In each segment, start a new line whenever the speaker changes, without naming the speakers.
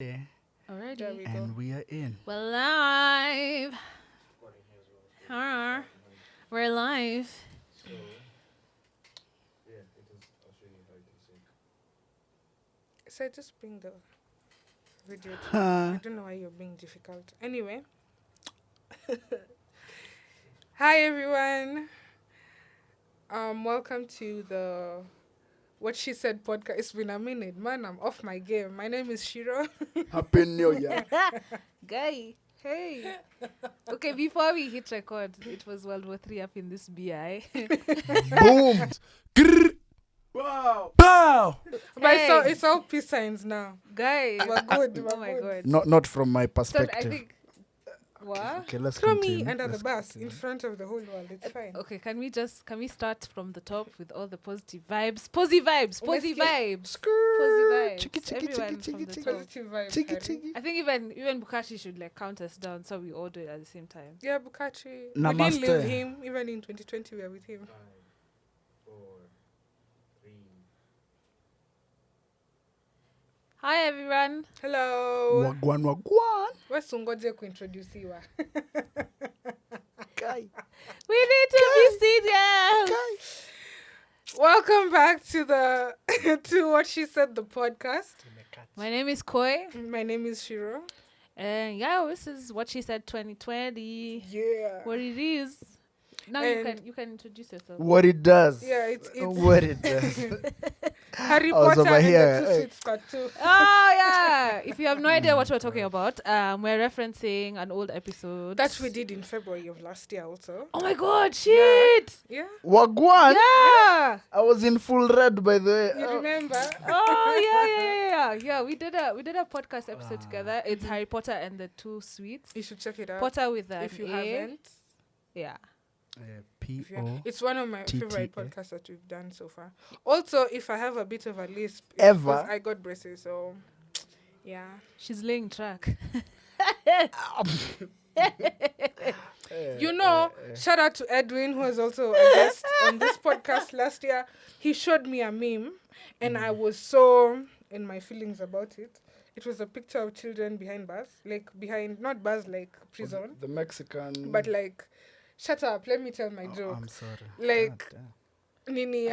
Yeah,
Already.
There we go.
and we are in.
We're live. Huh? We're live.
So just bring the video to
Huh.
I don't know why you're being difficult. Anyway. Hi everyone. Welcome to the What She Said podcast. It's been a minute, man. I'm off my game. My name is Shiro.
Happy New Year.
Guy. Hey. Okay, before we hit record, it was World War III up in this BI.
Boom. Grrr. Wow. Pow.
But
Hey.
it's all peace signs now.
Guy.
We're good.
Oh my god.
Not from my
So I
perspective.
think. What?
Okay, let's
Throw
continue.
me under the
Let's
bus
continue.
in front of the whole world. It's fine.
Okay, can we start from the top with all the positive vibes? Posy vibes. Posy
Let's get-
vibes. Posy
Screw.
vibes.
Chiki, chiki,
Everyone
chiki,
from
chiki,
the
chiki.
top.
Positive vibes.
Chiggy,
Harry.
chiggy.
I think even Bukashi should like count us down so we all do it at the same time.
Yeah, Bukachi. We
Namaste.
didn't leave him. Even in 2020, we were with him.
Hi everyone.
Hello.
Wagwan, wagwan.
Wesungoje kuintroduciwa.
Guy.
We need to be serious.
Guy.
Welcome back to the to What She Said, the podcast.
My name is Koi.
My name is Shiro.
And yeah, this is what she said 2020.
Yeah.
What it is. Now
And-
you can introduce yourself.
What it does.
Yeah, it's
What it does.
Harry
I was
Potter
over
and
here,
the
hey.
Two Sweets Part 2.
Oh yeah. If you have no idea what we're talking about, we're referencing an old episode.
That we did in February of last year also.
Oh my god, shit!
Yeah.
Wagwan.
Yeah!
I was in full red, by the way.
You remember?
Oh yeah. We did a podcast episode together. It's Harry Potter and the Two Sweets.
You should check it out.
Potter with an
if you
A.
haven't.
Yeah.
If you
P.O.
It's one of my favorite
TTA.
podcasts that we've done so far. Also, if I have a bit of a lisp, it's
Ever?
'cause I got braces, so yeah.
She's laying track.
You know, shout out to Edwin, who was also a guest on this podcast last year. He showed me a meme, and I was so in my feelings about it. It was a picture of children behind bars, like behind, not bars like prison,
The Mexican.
but like, shut up, let me tell my
Oh,
joke.
I'm sorry.
Like,
God damn.
Nini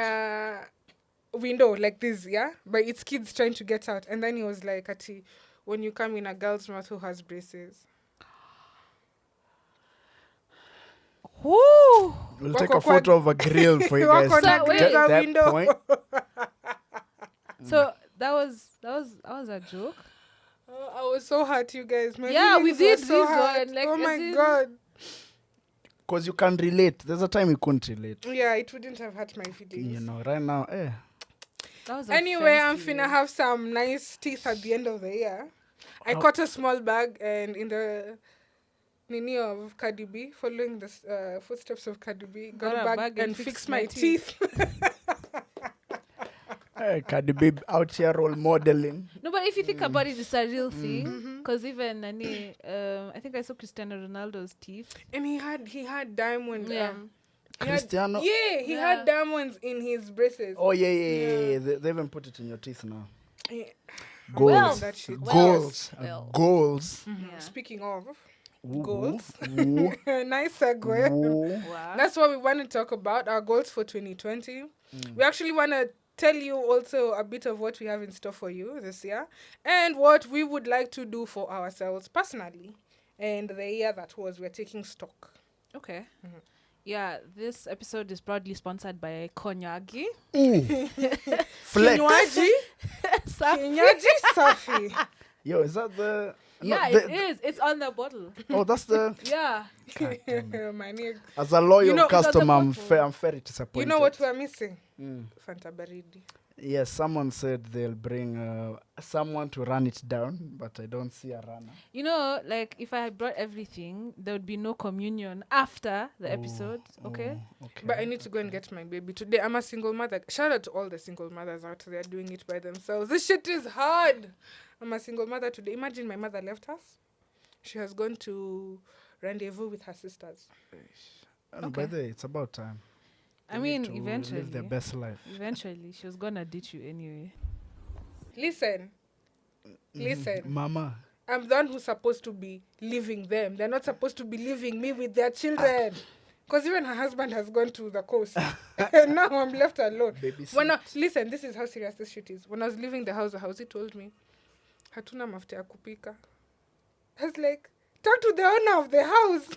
window like this, yeah? But it's kids trying to get out. And then he was like, Ati, when you come in a girl's mouth who has braces.
Woo!
We'll
Wako
take a
kwa-
photo of a grill for you guys
Wako
to
na
get
grill
za
that
window.
point.
So that was a joke.
Oh, I was so hurt, you guys. My
Yeah, we
feelings were
did
so
this
hurt.
one, like,
oh
as
my
in-
God.
Because you can relate. There's a time you couldn't relate.
Yeah, it wouldn't have hurt my feelings.
You know, right now,
That was
Anyway, I'm
offensive.
finna have some nice teeth at the end of the year. I
Oh.
caught a small bag, and in the Nini of Cardi B, following the footsteps of Cardi B, got a bag and fixed my teeth.
Cardi B out here role modeling.
No, but if you think about it, it's a real thing. Because even I think I saw Cristiano Ronaldo's teeth.
And he had diamond.
Yeah.
He had-
Cristiano.
he
Yeah.
had diamonds in his braces.
Oh, yeah.
Yeah.
They even put it in your teeth now.
Yeah.
Goals.
Well,
That shit.
Goals.
well.
Goals.
Yeah.
Speaking of
Ooh,
goals,
ooh,
nice segue.
ooh.
Wow.
That's what we want to talk about, our goals for 2020. We actually want to tell you also a bit of what we have in store for you this year and what we would like to do for ourselves personally. And the year that was, we're taking stock.
Okay. Yeah, this episode is proudly sponsored by Konyagi.
Ooh. Flex.
Kinywaji, kinywaji safi.
Yo, is that the... no,
Yeah,
the-
it is. It's on the bottle.
Oh, that's the...
Yeah.
God damn it.
My nigga.
As a loyal
You know-
customer, I'm,
bottle.
I'm very disappointed.
You know what we're missing?
Mm.
Fanta Baridi.
Yes, someone said they'll bring someone to run it down, but I don't see a runner.
You know, like if I had brought everything, there would be no communion after the episode. Okay.
Oh, okay.
But I need to go and get my baby today. I'm a single mother. Shout out to all the single mothers out there doing it by themselves. This shit is hard. I'm a single mother today. Imagine my mother left us. She has gone to rendezvous with her sisters.
By
Okay.
the way, it's about time.
I
They
mean,
need to
eventually.
live their best life.
Eventually, she was gonna ditch you anyway.
Listen, Listen,
Mama.
I'm the one who's supposed to be leaving them. They're not supposed to be leaving me with their children. Because even her husband has gone to the coast. And now I'm left alone. Listen, this is how serious this shit is. When I was leaving the house he told me, hatuna mafuta ya kupika. I was like, talk to the owner of the house.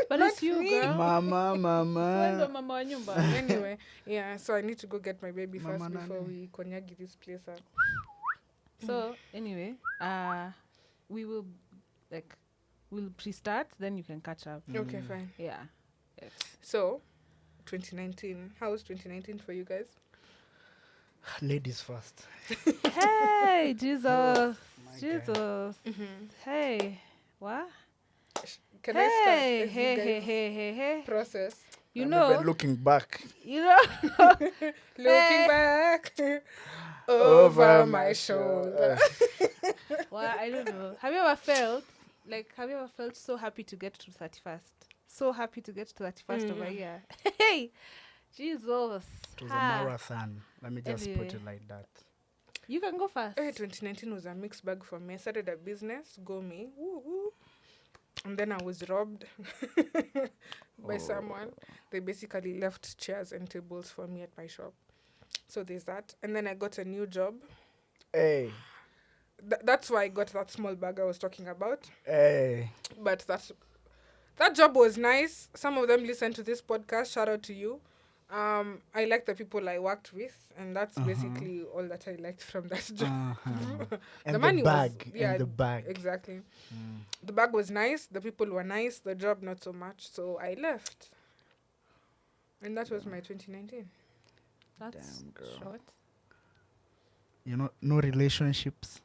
But it's you,
me.
girl.
Mama.
Mama wa nyumba.
Anyway, yeah, so I need to go get my baby
Mama
first before
nani?
we konyagi this place up.
So anyway, we'll pre-start, then you can catch up.
Okay, fine.
Yeah. Yes.
So, 2019. How was 2019 for you guys?
Ladies first.
Hey, Jesus.
My
Jesus. Hey. What?
Can I start? As you guys
Hey.
process.
You
I'm
know.
even looking back.
You know.
Looking back over my shoulder.
Well, I don't know. Have you ever felt so happy to get to 31st? So happy to get to 31st of a year. Hey, Jesus.
It was a marathon. Let me just put it like that.
You can go first.
2019 was a mixed bag for me. I started a business, go me, woo woo. And then I was robbed by someone. They basically left chairs and tables for me at my shop. So there's that. And then I got a new job.
Hey.
That's why I got that small bag I was talking about.
Hey.
But that job was nice. Some of them listen to this podcast. Shout out to you. I like the people I worked with, and that's basically all that I liked from that job.
And
The money was-
and the bag.
Exactly. The bag was nice. The people were nice. The job not so much. So I left. And that was my 2019.
That's
Damn, girl.
short.
You know, no relationships.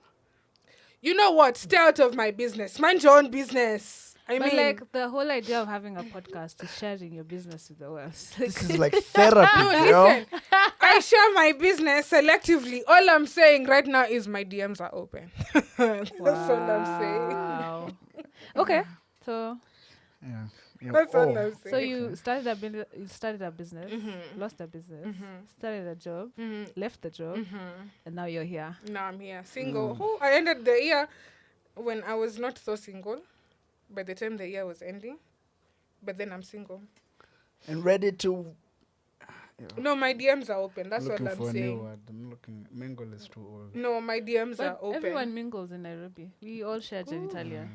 You know what? Stay out of my business. Mind your own business. I
But
mean,
like the whole idea of having a podcast is sharing your business with the world.
This is like therapy,
no,
girl.
listen. I share my business selectively. All I'm saying right now is my DMs are open. That's all I'm saying.
Wow. Okay, so
Yeah.
That's all I'm saying.
so you started a business, lost a business, started a job, left the job, and now you're here.
Now I'm here, single. I ended the year when I was not so single. By the time the year was ending, but then I'm single.
And ready to.
No, my DMs are open. That's
looking
what I'm
for a new
saying.
word. I'm looking. Mingle is too old.
No, my DMs
But
are open.
everyone mingles in Nairobi. We all share genitalia.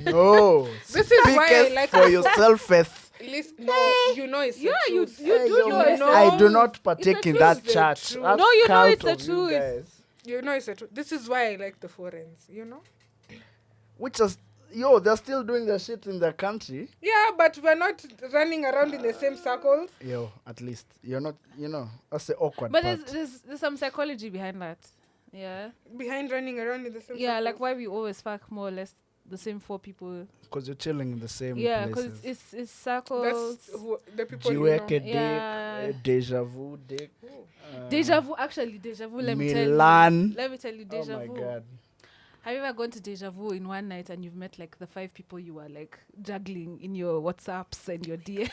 No.
This is why I
Speaketh
like
for
it.
yourself.
Listen, no, you know it's the
You
truth.
do know it's the
I do
truth.
not partake in
truth.
that
It's the
chat.
truth.
That's
No, you know
cult
it's the
of you
truth.
guys.
You know it's the truth. This is why I like the foreigners, you know?
Which is, they're still doing the shit in their country.
Yeah, but we're not running around in the same circles.
At least you're not. That's the awkward
But
part.
there's some psychology behind that. Yeah.
Behind running around in the same
Yeah,
circles.
like why we always fuck more or less the same 4 people.
Because you're chilling in the same
Yeah, because
places.
it's circles.
That's the people you know.
Jiweke dick,
Yeah.
deja vu dick.
Deja vu, actually, deja vu. Let me tell you.
Milan.
Let me tell you,
Oh
deja
my
vu.
god.
Have you ever gone to deja vu in one night and you've met like the 5 people you were like juggling in your WhatsApps and your DMs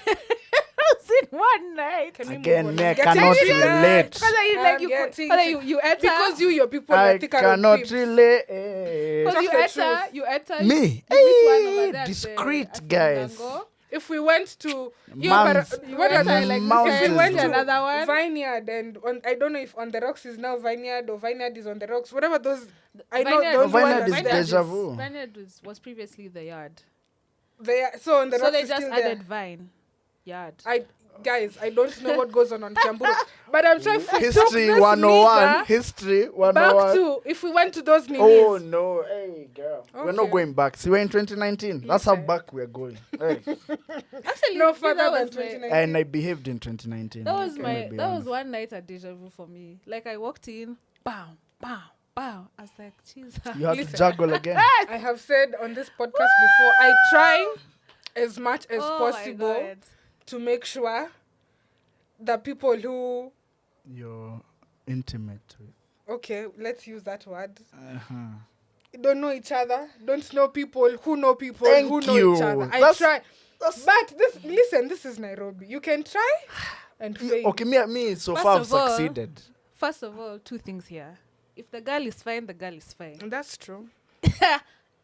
in one night?
Can we
Again,
move
me,
on?
I
Get
cannot
it?
relate.
Whether you like
I'm
you,
getting
whether
it.
you enter
Because your people
I
are thicker than
cannot
pips.
relate.
because you
Talk the
enter,
truth.
you enter.
Me,
you meet one over there at the-
discreet
at the
guys.
Dango.
If we went to
Mums.
what
enter,
are
like,
mountains.
if we went to
another one.
Vineyard and I don't know if On the Rocks is now Vineyard or Vineyard is On the Rocks. Whatever those I know
Vineyard-
the only one
Vineyard
that's
is
there.
deja vu.
Vineyard was previously the yard.
So On the
So
Rocks
they
is
just
still
added
there.
Vine. Yard.
Guys, I don't know what goes on Kiamburu, but I'm trying to
History
took this
101.
nigga
History
back
101.
to if we went to those
Oh
ninis.
no, hey girl. We're
Okay.
not going back. See, we're in 2019. That's how
Listen.
back we're going. Hey.
Actually,
No
me,
further
that
than
was my-
2019.
And I behaved in 2019.
That was
Let
my
me be
that was
honest.
one night at deja vu for me. Like I walked in, bam, bam, bam. I was like, Jesus.
You have to
Listen.
juggle again.
I have said on this podcast before, I try as much as
Oh my
possible
God.
to make sure the people who
You're intimate with.
okay, let's use that word.
Uh-huh.
Don't know each other, don't know people who know people
Thank
who know
you.
each other. I
That's-
try.
that's-
But this is Nairobi. You can try and fail.
Okay, me so
First
far I've
of all-
succeeded.
First of all, 2 things here. if the girl is fine, the girl is fine.
That's true.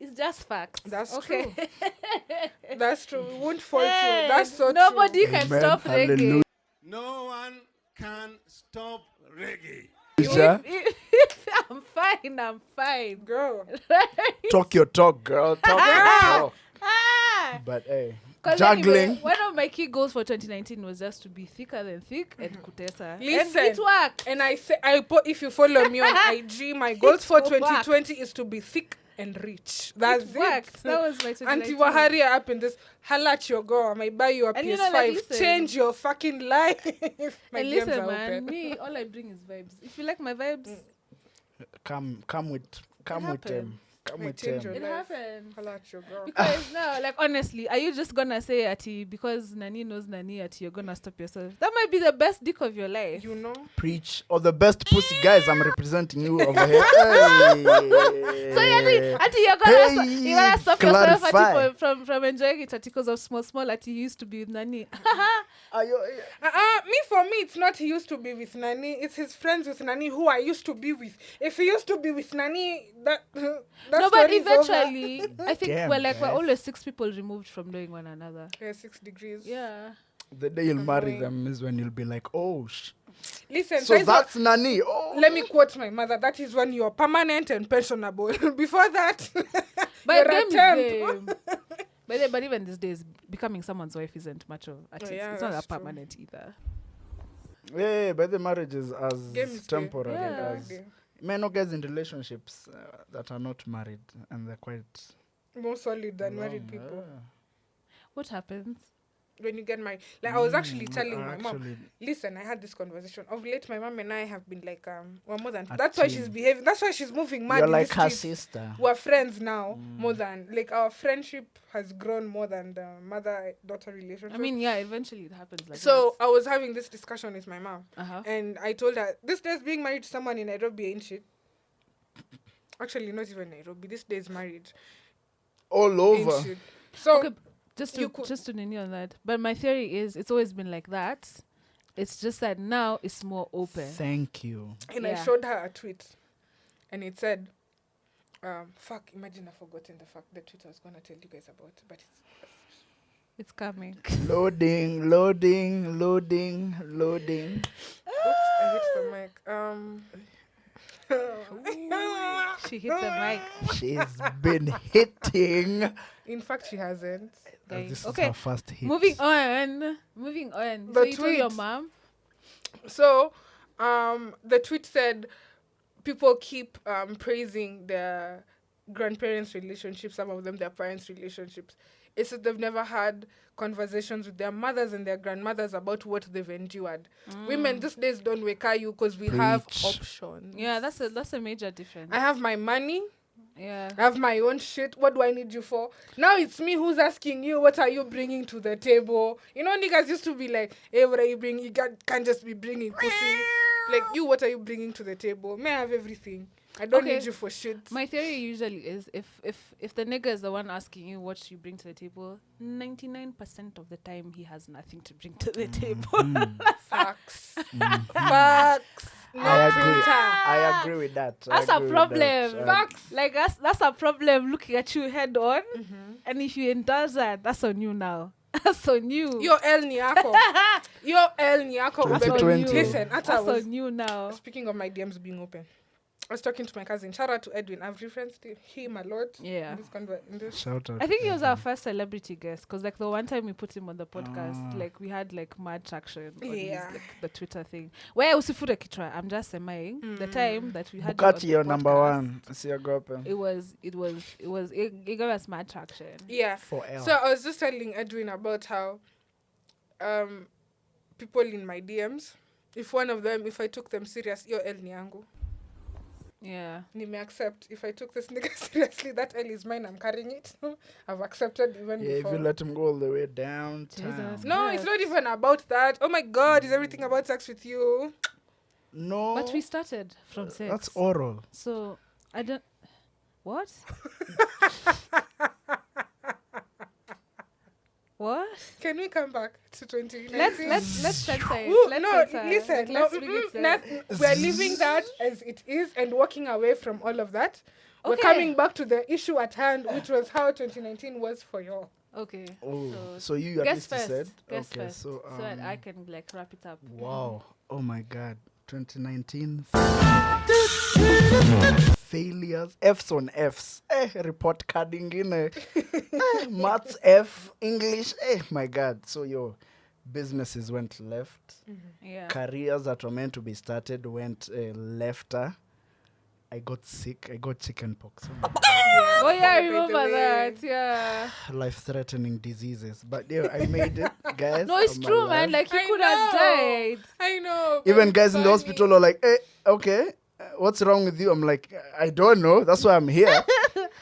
It's just facts.
That's
okay.
true. That's true. We won't fault you.
Hey,
That's so
nobody
true.
can
Amen.
stop
Hallelujah.
reggae.
No one can stop reggae.
Isha,
I'm fine. I'm fine.
Girl.
talk your talk, girl. Talk your talk.
Ah!
But hey,
'Cause
juggling.
anyway, one of my key goals for 2019 was just to be thicker than thick and kutesa.
Listen.
And it worked.
And I say, if you follow me on IG, my goals for
It worked.
2020 is to be thick and rich. That's
It worked. That was my 2019.
Auntie Wahari up in this. Holla at your girl. I might buy you a
And
PS5.
you know, like, listen.
Change your fucking life. My
And
DMs
listen,
are
man,
open.
me, all I bring is vibes. If you like my vibes,
Come with
happened.
him. Come
I
with
change
him.
your
it
life.
happened.
Holla at your girl.
Because no, like honestly, are you just gonna say Ati because Nani knows Nani Ati you're gonna stop yourself? That might be the best dick of your life.
You know?
Preach. Or the best pussy guys. I'm representing you over here. Hey.
So Ati you're gonna you're gonna stop yourself
Clarify.
Ati from enjoying it Ati because of small Ati you used to be with Nani.
For me, it's not he used to be with Nani. It's his friends with Nani who I used to be with. If he used to be with Nani, that
No, but
story is over.
eventually, I think
Damn,
we're
guys.
always 6 people removed from knowing one another.
Yeah, 6 degrees.
Yeah.
The day you'll marry
Annoying.
them is when you'll be like, oh,
Listen,
so
guys,
that's Nani. Oh.
let me quote my mother. That is when you're permanent and pensionable. Before that,
But
you're a
game is
temp.
game. But even these days, becoming someone's wife isn't much of
yeah,
it's not
that's
a
true.
permanent either.
Yeah, but the marriage is as
Game is
temporary
Yeah.
as men or guys in relationships that are not married and they're quite
More solid than married
long.
people.
Yeah.
What happens?
When you get married. Like, I was actually telling my mom,
Actually,
listen, I had this conversation. Of late, my mom and I have been like, well, more than.
A
That's why
team.
she's behaving. That's why she's moving mad.
you're
in
like
the
her
streets.
sister.
We're friends now, more than. Like, our friendship has grown more than the mother-daughter relationship.
I mean, yeah, eventually it happens like
so I was having this discussion with my mom.
that. Uh-huh.
And I told her, this day's being married to someone in Nairobi ain't shit. Actually, not even Nairobi. This day's married
All
ain't
over.
shit. So,
Okay,
you could-
just to nini on that. But my theory is it's always been like that. It's just that now it's more open.
Thank you.
and I
Yeah.
showed her a tweet. And it said, fuck, imagine I've forgotten the tweet I was going to tell you guys about. But
It's coming.
Loading.
oops, I hit the mic.
She hit the mic.
She's been hitting.
In fact, she hasn't.
Guys.
This is
Okay,
her first hit.
moving on.
The
So you told your
tweet.
mom?
So, the tweet said, people keep praising their grandparents' relationships, some of them their parents' relationships. It's that they've never had conversations with their mothers and their grandmothers about what they've endured. Women these days don't wake up you because we have
Preach.
options.
Yeah, that's a major difference.
I have my money.
Yeah.
I have my own shit. What do I need you for? Now it's me who's asking you, what are you bringing to the table? You know, niggas used to be like, hey, what are you bringing? You can't just be bringing pussy. Like, you, what are you bringing to the table? May I have everything? I don't
Okay.
need you for shit.
My theory usually is if the nigga is the one asking you what you bring to the table, 99% of the time he has nothing to bring to the table.
Facts. Facts.
I
Not
agree.
printer.
I agree with that.
That's
I
a
agree with
problem.
that.
Facts. Like that's a problem looking at you head on. And if you indulge that, that's on you now. That's on you.
Yo El Niako. Yo El Niako.
That's on
2020.
you.
Listen,
That's
was
on you now.
speaking of my DMs being open. I was talking to my cousin. Shout out to Edwin. I've referenced him a lot.
Yeah.
In this.
Shout out.
I think he was our first celebrity guest because like the one time we put him on the podcast, like we had like mad traction on his,
Yeah.
like the Twitter thing. Where usifure kichwa, I'm just saying the time that we had
Bukati,
you
your
on the
number
podcast,
one. Siogope.
it gave us mad traction.
Yeah.
For L.
So I was just telling Edwin about how people in my DMs, if I took them serious, yo El Niangu.
Yeah.
Nime accept. If I took this nigga seriously, that L is mine, I'm carrying it. I've accepted even
Yeah, if
before.
you let him go all the way downtown.
Jesus.
No, it's not even about that. Oh my god, is everything about sex with you?
No.
But we started from sex.
That's oral.
So I don't. What? What?
Can we come back to 2019?
Let's censor it.
Ooh,
Let's
no,
censor it.
listen.
Like,
No,
let's bring it to-
we're leaving that as it is and walking away from all of that. We're
Okay.
coming back to the issue at hand, which was how 2019 was for you.
Okay.
Oh, so you at
guess
least
first.
said.
Guess
Okay,
first.
so
that I can like wrap it up.
wow. Oh my God. 2019. Failures. F's on F's. Report carding in maths F. English. My God. So your businesses went left.
Yeah.
Careers that were meant to be started went left. I got sick. I got chicken pox.
Oh yeah, I
By the
remember
way.
that. Yeah.
Life-threatening diseases. But yeah, I made it, guys.
No, it's
I'm
true,
alive.
man. Like you
I
could have
know.
died.
I know. but
Even
it's
guys in the
funny.
hospital are like, okay, what's wrong with you? I'm like, I don't know. That's why I'm here.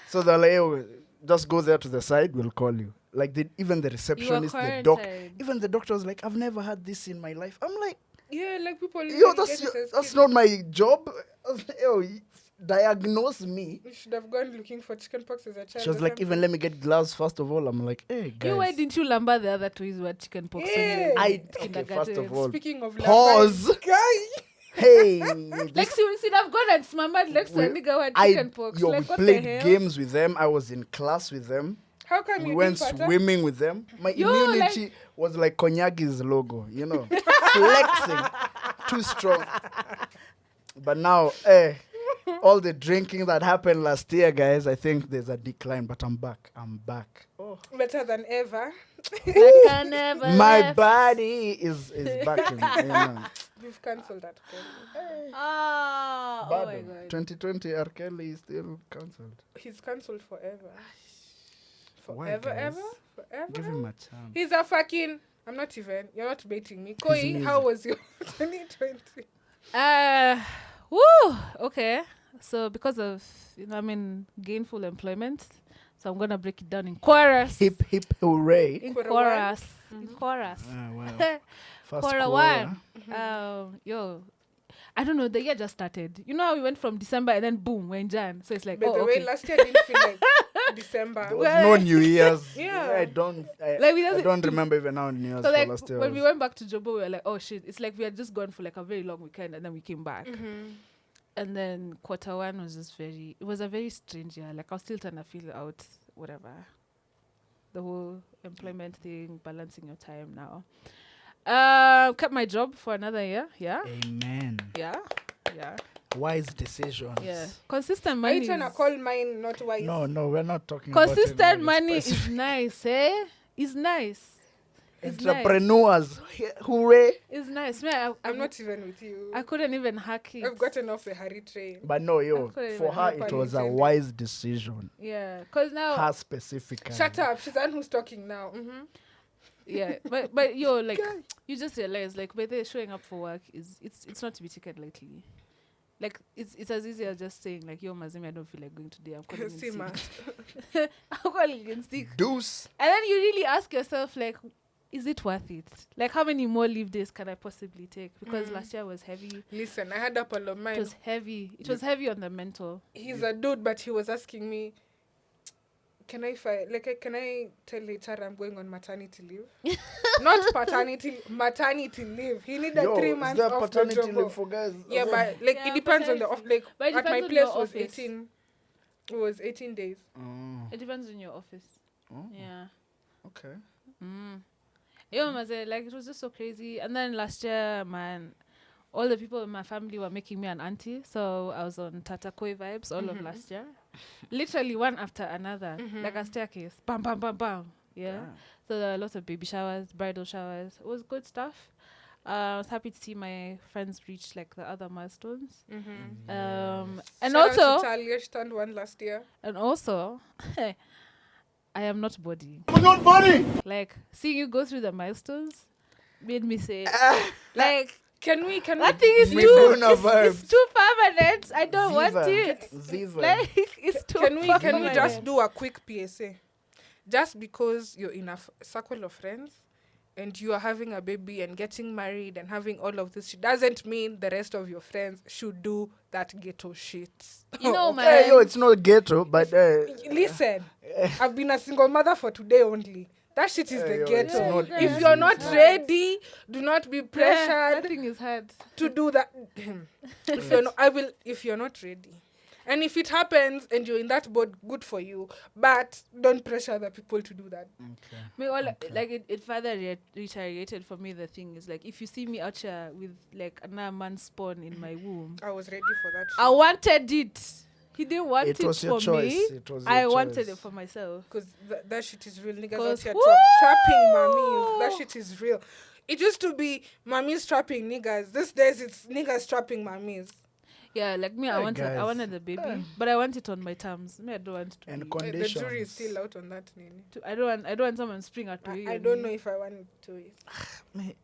So they're like, oh, just go there to the side. We'll call you. Like even the receptionist, the doc,
quarantined.
even the doctor was like, I've never had this in my life. I'm like,
Yeah, like people.
yo,
literally
that's
get it as
that's
kids.
not my job. Yo, diagnose me.
You should have gone looking for chickenpox as a child.
She was
or
like,
something.
even let me get gloves first of all. I'm like, hey guys.
You why didn't you lumber the other toys were chicken pox? when you were
Yeah.
in
Okay, first
kindergarten?
of all,
Speaking of
pause.
lambas, guy.
Hey,
Like
this
she should have gone and smammered next to a
We-
nigga who had
I
chicken pox.
yo,
Like
we
what the
played
hell?
games with them. I was in class with them.
How come
We
you
went
didn't pattern?
swimming with them. My
Yo,
immunity was like Konyagi's logo, you know, flexing, too strong. But now, all the drinking that happened last year, guys, I think there's a decline. But I'm back. I'm back. Oh.
Better than ever.
I can never
My
left.
body is back. You know.
You've cancelled that. Call.
Oh, oh my
Bado.
god.
2020, R. Kelly is still cancelled.
He's cancelled forever.
Why,
Forever,
guys?
ever, forever.
Give him a chance.
He's a fucking. I'm not even. You're not baiting me. Koi,
music.
how was your 2020?
Woo. Okay. So because of gainful employment, so I'm gonna break it down in chorus.
Hip, hip, hooray.
In
Quarter
chorus. In chorus.
Ah, well. First
Quarter
quarter.
one. I don't know. The year just started. You know how we went from December and then boom, we're in Jan. So it's like,
By the
okay.
way, last year didn't feel like December.
There was no New Year's.
Yeah.
I don't remember even how New Year's
So
for
like
last year
when we
was.
went back to Jobo, we were like, oh shit! It's like we had just gone for like a very long weekend and then we came back. And then quarter one was just it was a very strange year. Like I was still trying to feel out whatever, the whole employment thing, balancing your time now. Kept my job for another year. Yeah,
Amen.
yeah.
Wise decisions.
Yeah, consistent
Are
money.
you trying to
is-
call mine not wise?
No, we're not talking about
Consistent
any
money
specific-
is nice, eh? Is nice. It's nice.
Entrepreneurs. Hooray.
It's nice. Man,
I'm not even with you.
I couldn't even hack it.
I've gotten off a hurry train.
But no, yo,
Okay,
for
well,
her,
no
it
pun
was a
intended.
wise decision.
Yeah, cause now
Her specifically.
Shut up. She's the one who's talking now.
yeah, but yo, like you just realize like whether showing up for work it's not to be taken lightly. Like it's as easy as just saying like yo Mazimi, I don't feel like going today. I'm calling in
See, man.
sick. I'm calling in sick.
Deuce.
And then you really ask yourself like, is it worth it? Like how many more leave days can I possibly take? Because last year was heavy.
Listen, I had up all of
It
mine.
was heavy. It was heavy on the mental.
He's a dude, but he was asking me, can I tell HR I'm going on maternity leave? Not paternity, maternity leave. He needed
Yo,
3
is
months
there
off the
paternity
job.
leave for guys?
Yeah,
Okay.
but like
Yeah,
it depends on the off.
paternity.
Like
But it
at my
depends on
place
your
was
office.
18. It was 18 days.
Oh,
It depends on your office.
Oh.
Yeah.
okay.
Yeah, like it was just so crazy. And then last year, man, all the people in my family were making me an auntie. So I was on Tatakoi vibes all of last year. Literally one after another. Like a staircase. Bam, bam, bam, bam. Yeah. So there were lots of baby showers, bridal showers. It was good stuff. I was happy to see my friends reach like the other milestones. And
Shout out to
also,
Talia, she turned 1 last year.
I am not body.
I'm not funny.
Like seeing you go through the milestones made me say, like,
Can we
that thing is
Me
too,
doing a
it's
vibes.
too permanent. I don't want
Viva.
it.
Viva.
Like, it's too
can we
permanent.
just do a quick PSA? Just because you're in a circle of friends and you are having a baby and getting married and having all of this shit doesn't mean the rest of your friends should do that ghetto shit.
You know, man.
Hey, yo, it's not ghetto, but
Listen, I've been a single mother for today only. That shit is the
Yo, it's
ghetto.
not
If
easy,
you're
it's
not
not.
ready, do not be
Yeah, that
pressured
thing is hard.
to do that. If you're not ready. And if it happens and you're in that boat, good for you. But don't pressure other people to do that.
Okay.
Me, it further reiterated for me. The thing is, like, if you see me out here with like another man's spawn in my womb,
I was ready for that shit.
I wanted it. He didn't want
It was
for
your choice.
me.
It was your
I wanted
choice.
it for myself.
Because that shit is real. Niggas out
'Cause
here
woo!
trapping mummies. That shit is real. It used to be mummies trapping niggas. These days it's niggas trapping mummies.
Yeah, like me, I
Hey,
wanted the baby, but I want it on my terms. Me, I don't want to.
And
be-
con-
The jury is
Conditions.
still out on that, Nini.
I don't want someone spring at me.
I don't know if I want to.
Me,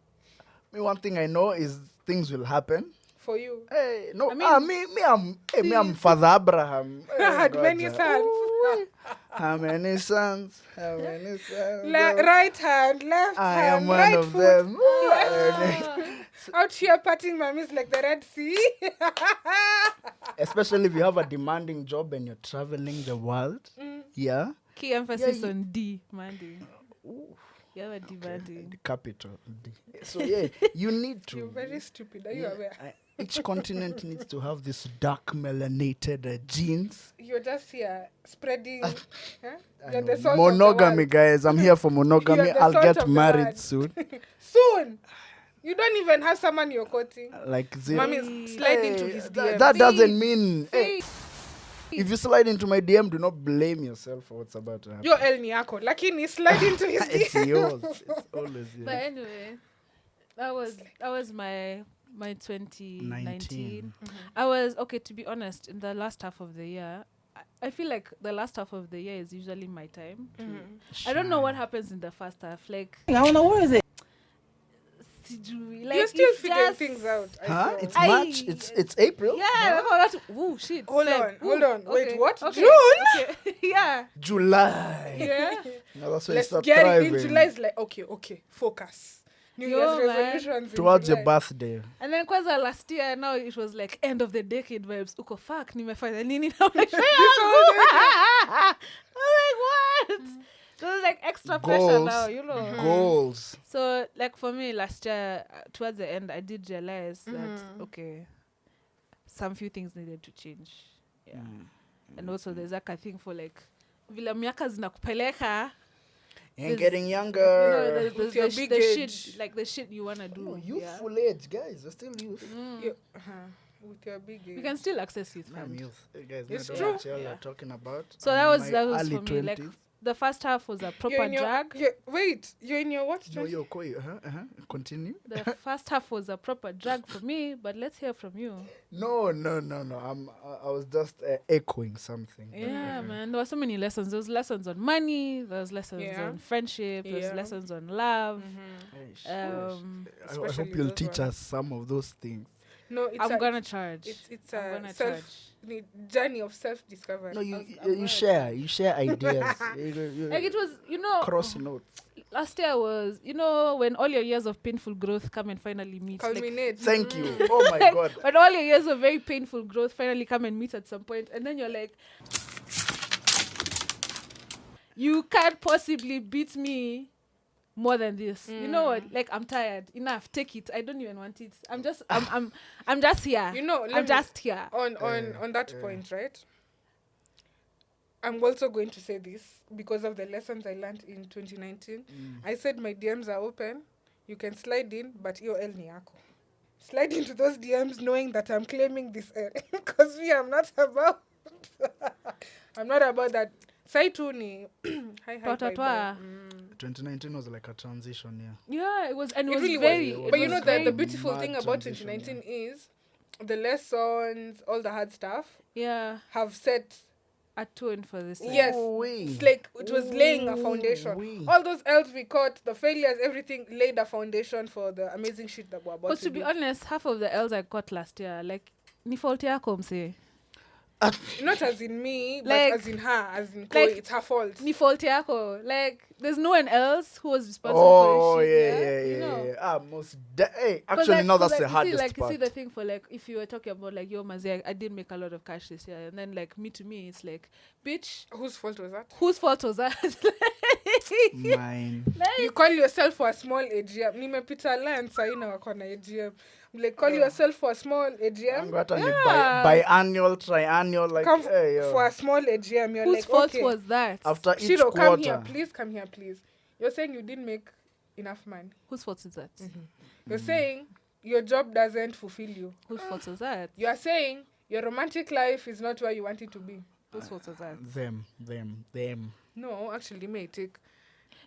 one thing I know is things will happen.
For you.
Hey, no,
I mean,
I'm Father Abraham.
I had many
God,
sons.
How many sons? How many sons?
Right hand, left
I
hand,
am one
right
of
foot.
them.
Out here patting mummies like the Red Sea.
Especially if you have a demanding job and you're traveling the world. Yeah.
Key emphasis
Yeah,
on demanding. You have a demanding.
The capital. D. So yeah, you need to.
You're very stupid. Are you aware?
Each continent needs to have this dark melanated genes.
You're just here spreading. Huh?
I
You're
know.
the salt
Monogamy,
of the world.
guys. I'm here for monogamy.
You're the
I'll
salt
get
of the
married
world.
soon.
Soon. You don't even have someone you're courting.
Like zero.
Mommy's slide into his DM.
That doesn't mean. Hey, if you slide into my DM, do not blame yourself for what's about to happen.
You're El Niaco. Lakini slide into his
It's
DM.
yours. It's always yours.
But anyway, that was my 2019.
19.
I was okay, to be honest, in the last half of the year. I feel like the last half of the year is usually my time. I don't know what happens in the first half. Like,
I don't know, where is it?
like
You're still
it's
figuring
just-
things out. I
Huh?
saw.
It's
I-
March. It's April.
Yeah, that's oh shit.
Hold
Feb.
on. Wait,
okay,
what?
okay,
June?
okay. Yeah.
July.
Yeah.
Now that's when you
Let's
start
get it
thriving.
in July. Is like, okay, focus. New
Yo,
Year's
man.
resolutions. in
Towards your
July.
birthday.
And then kwanza last year, now it was like end of the decade vibes. Uko fuck, nimefanya nini now? I'm like, I'm like, what? So it's like extra pressure
Goals.
now, you know.
Goals.
So like for me last year, towards the end, I did realize that okay, some few things needed to change. Yeah. And also there's like I think for like vile miaka zinakupeleka.
And
There's-
getting
You know,
younger.
there's
With your
the
big
the
age.
shit, like the shit you wanna do.
No,
yeah.
youthful age, guys. You're still youth.
With your big age.
We can still access youth
I'm
fund.
youth. You guys
It's
know
true.
what y'all
Yeah.
are talking about.
So
I'm
that
in
was
my
that was
early
for me. Like
20s.
the first half was a
You're
proper
in your,
drag.
wait, you're in your what?
No, you're cool. Continue.
The first half was a proper drag for me, but let's hear from you.
No. I was just echoing something.
Yeah, man. There were so many lessons. There was lessons on money. There was lessons
Yeah.
on friendship. There was
Yeah.
lessons on love.
I hope
Especially
you'll
those
teach
ones.
us some of those things.
No, it's
I'm gonna charge.
It's
I'm
a
gonna
journey of self-discovery.
No, you
gonna
share ideas.
Like it was, you know,
cross notes.
last year was, you know, when all your years of painful growth come and finally meet. Like,
Culminate.
Thank you. Oh my God.
when all your years of very painful growth finally come and meet at some point, and then you're like, you can't possibly beat me more than this. You know what? Like, I'm tired. Enough. Take it. I don't even want it. I'm just here.
You know,
I'm just here.
on that point, right? I'm also going to say this because of the lessons I learned in 2019. I said my DMs are open. You can slide in, but you're El Niaco. Slide into those DMs knowing that I'm claiming this because I'm not about that. Sai tu ni hi bye,
Twa.
bye.
2019 was like a transition year.
Yeah, it was, and it,
It
was
really
very.
was.
it
But you
was
know
very-
the beautiful
mad
thing about
transition,
2019 is the lessons, all the hard stuff
yeah,
have set.
a tone for this. year.
Yes,
Ooh-wee.
it's like it was laying a foundation.
Ooh-wee.
All those L's we caught, the failures, everything laid a foundation for the amazing shit that we're about
Because
to
to be
do.
honest, half of the L's I got last year, like, ni fault yako mse.
Not as in me, but
Like-
as in her, as in Chloe.
like-
It's her fault.
Ni fault yako. Like, there's no one else who was responsible
Oh,
for your
yeah,
shit.
yeah,
You know?
yeah. Most hey,
'Cause,
actually,
like,
no,
'cause,
that's the
like,
hardest
you
part.
see the thing for like, if you were talking about like, yo, Mazi, I didn't make a lot of cash this year, and then like to me, it's like, bitch,
Whose fault was that?
whose fault was that?
Mine.
You call yourself for a small AGM. Nimepita Alliance saina wako na AGM. Like, call yourself for a small AGM.
Hata ni
Yeah.
biannual, triannual, like,
Come
hey, yo.
for a small AGM. You're
Whose
like,
fault
okay.
was that?
After each
Shiro,
quarter.
come here, please. You're saying you didn't make enough money.
Whose fault is that?
You're saying your job doesn't fulfill you.
Whose fault was that?
You are saying your romantic life is not where you want it to be.
Whose fault was that?
Them.
No, actually, may take.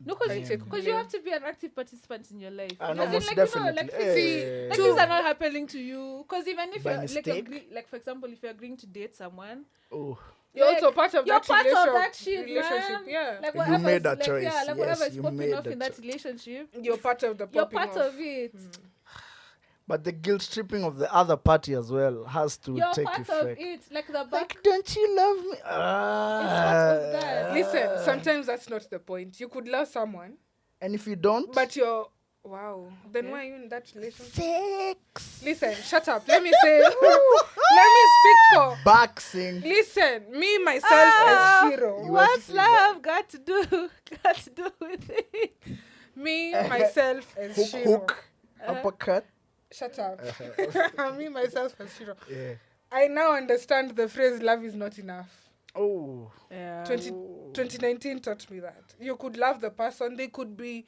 No,
I take
because you have to be an active participant in your life.
And
As in,
almost
like,
definitely.
You know, like,
Hey.
like things are not happening to you. Because even if
By
you're
mistake?
like for example, if you're agreeing to date someone,
Oh,
You're
like,
also part of
you're
that
part of
relationship.
that shit,
relationship,
man.
yeah.
Like
You
whatever
made
is,
that
like,
choice.
Yeah, like
Yes,
whatever is
you
popping
made
off
that
in that
choice.
relationship,
You're part of the
you're
popping
part
off.
of it.
but the guilt tripping of the other party as well has to
You're
take
part
effect.
of it. Like the back.
Like, don't you love me?
part of that.
Listen, sometimes that's not the point. You could love someone,
And if you don't,
but you're wow. Then
Okay.
why are you in that relationship?
sex.
Listen, shut up. Let me say. let me speak for.
Boxing.
Listen, me myself as Shiro.
What's love got to do with it?
Me myself as
Hook,
Shiro.
hook, uppercut.
Shut up. Me myself as Shiro.
Yeah.
I now understand the phrase "love is not enough."
Oh.
Yeah.
2019 taught me that. You could love the person, they could be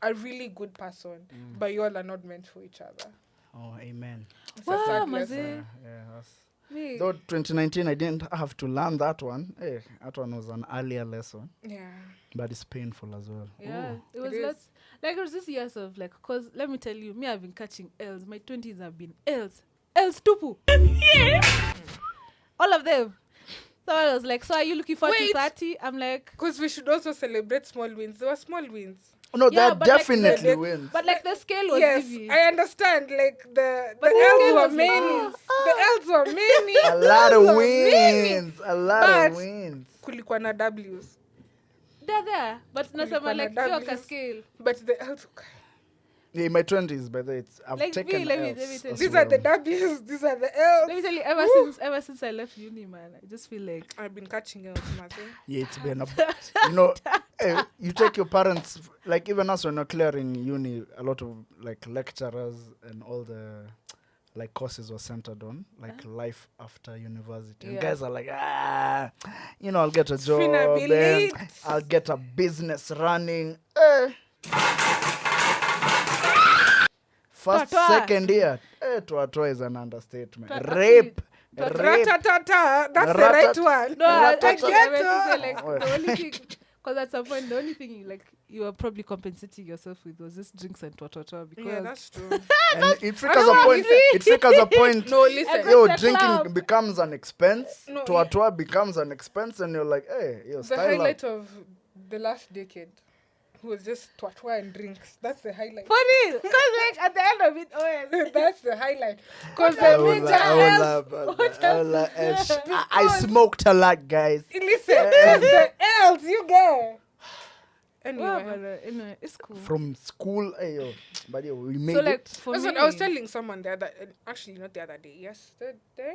a really good person, but you all are not meant for each other.
Oh, amen.
It's a
Wow,
sad
Mazi.
lesson.
Yeah, that's...
Me.
Though 2019, I didn't have to learn that one. Hey, that one was an earlier lesson,
Yeah.
but it's painful as well.
Yeah,
Ooh.
it was
is.
lots. Like it was just years of like, cause let me tell you, me I've been catching L's. My 20s have been L's tupu. All of them. So I was like, so are you looking forward to
Wait.
30? I'm like,
Because we should also celebrate small wins. There were small wins.
No,
Yeah,
that
but like
definitely
the-
wins.
but like the scale was
Yes,
easy.
I understand. Like the
But the
L's
scale
were
was like,
many. The L's were many.
A lot of
L's were many.
wins. A lot
But-
of wins.
Kulikuwa na W's.
They're there. But nasema
Kulikuwa na
like, yo,
Ws.
ka scale.
But the L's.
Yeah, in my 20s, by the way, I've
Like,
taken
let me
L's
tell you.
as
These are the
well.
W's. These are the L's.
Let me tell you, ever since I left uni, man, I just feel like
I've been catching L's, Martin.
Yeah, it's been a... You know, you take your parents... Like, even us when we're clearing uni, a lot of, like, lecturers and all the... Like courses were centered on like life after university. And
Yeah.
guys are like, you know, I'll get a job,
finna be
and
lit.
I'll get a business running. First,
Twatwa.
second year, twatwa is an understatement.
Twatwa.
Rape.
Twatwa.
Rape.
Ratatata. That's the right
Ratat-
one.
no, I
Ratata.
meant to say like
Oh.
the only thing, because at some point the only thing you were probably compensating yourself with was just drinks and twatwa because
Yeah, that's true.
And it triggers
know,
a point. It triggers a point.
No, listen.
Every-
Yo,
the
drinking
club.
becomes an expense.
No,
Twatwa becomes an expense, and you're like, hey, yo,
The
style
highlight
up.
of the last decade was just twatwa and drinks. That's the highlight.
for real. Because like at the end of it, oh,
That's the highlight. Because
What
the
else?
major L's.
I smoked a lot, guys.
Listen, because the L's you get.
well,
Anyway.
but, anyway, it's cool.
From school, yo, but yo, we made
So like
it.
for
That's
me,
what I was telling someone the other, actually not the other day, yesterday.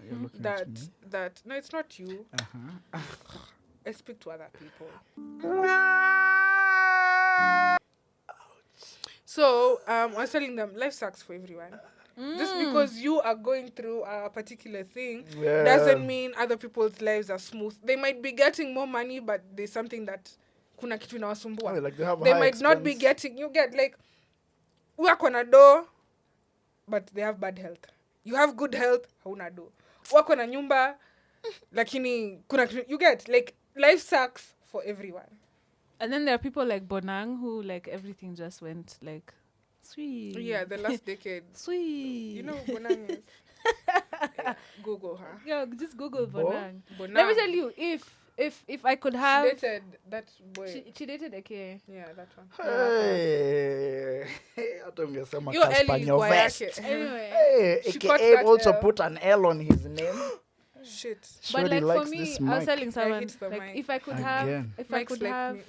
You're looking at me.
That no, it's not you.
Uh-huh.
I speak to other people. So I was telling them life sucks for everyone. Just because you are going through a particular thing
Yeah.
doesn't mean other people's lives are smooth. They might be getting more money, but there's something that kuna kitu inawasumbua.
Oh, like they have
They
high
might not be
expense.
getting, you get like wako na do but they have bad health. You have good health, hauna do. Wako na nyumba lakini kuna kitu, you get like life sucks for everyone.
and then there are people like Bonang who like everything just went like sweet.
Yeah, the last decade.
Sweet.
You know what Bonang is? Yeah, Google her.
Yeah, just Google
Bo?
Bonang.
Bonang.
Let me tell you, if I could have,
She dated that boy.
she dated okay.
Yeah, that one.
Hey, hata ungesema
Yo,
Casper
Ellie ilikuwa
Nyovest.
yake.
Anyway,
Hey,
She caught
AKA
that
also
L.
put an L on his name.
Shit.
But
Shorty
like for
likes
me,
this
I was
mic.
telling
I
someone
hit the
like
mic.
if I could
Again.
Mike's like me.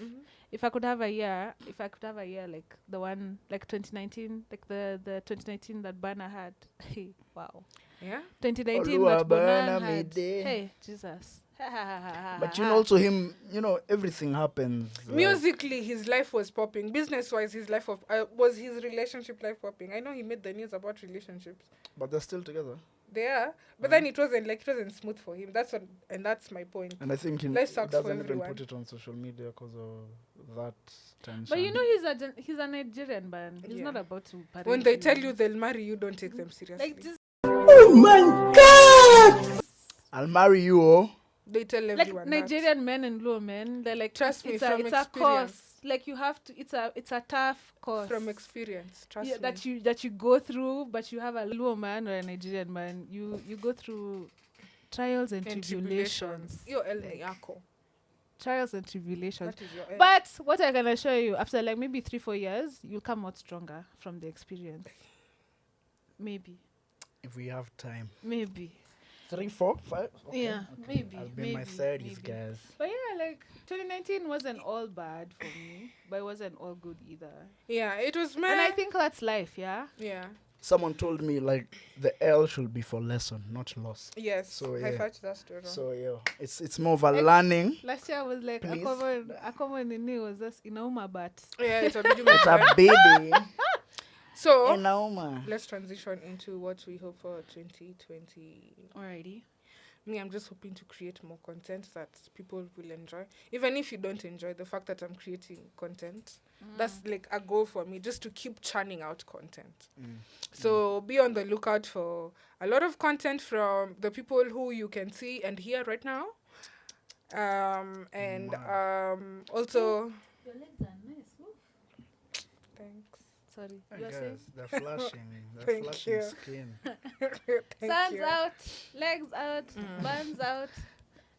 if I could have a year, like the one like 2019, like the 2019 that Bana had. Hey, wow.
Yeah.
2019
Oluwa
that
Bana
Bonan had.
Mide.
Hey, Jesus.
But also him, everything happens. like-
Musically, his life was popping. Business-wise, his life was his relationship life popping. I know he made the news about relationships.
but they're still together.
They are, but then it wasn't smooth for him. That's my point.
And I think he
Life sucks for
doesn't even
everyone.
put it on social media because of that tension.
But he's a Nigerian man. He's
Yeah.
not about to parade
When they
you.
tell you they'll marry you, don't take them seriously.
like just
I'll marry you, oh.
They tell
like
everyone that.
Nigerian men and Luo men, they're like
Trust me,
it's
from
a
experience.
course. Like you have to. It's a tough course
From experience, trust me.
that you go through. But you have a Luo man or a Nigerian man. You go through trials and tribulations.
Yo, El Yako.
Trials and tribulations.
That is your end.
But what I can assure you, after like maybe 3-4 years, you'll come out stronger from the experience. Maybe.
If we have time.
Maybe.
3, 4, 5? Okay.
Yeah, maybe.
I'll be in my 30s, guys.
But yeah, like 2019 wasn't all bad for me, but it wasn't all good either.
Yeah, it was
And I think that's life, yeah?
yeah.
Someone told me, like, the L should be for lesson, not loss.
Yes.
So,
High
yeah.
five to that story.
So, yeah, it's more of a learning.
Last year I was like,
Please.
a common in was just inauma, but
Yeah, it's a bit
It's a baby.
So
Inauma.
let's transition into what we hope for 2020.
alrighty.
Me, I'm just hoping to create more content that people will enjoy. Even if you don't enjoy the fact that I'm creating content, that's like a goal for me, just to keep churning out content. So be on the lookout for a lot of content from the people who you can see and hear right now. Also,
Your legs are nice.
thanks.
Sorry.
Hey,
You are
guys,
saying?
they're flashing. They're
Thank
flashing
you.
skin.
Thank
Sun's
you.
out, legs out, buns out,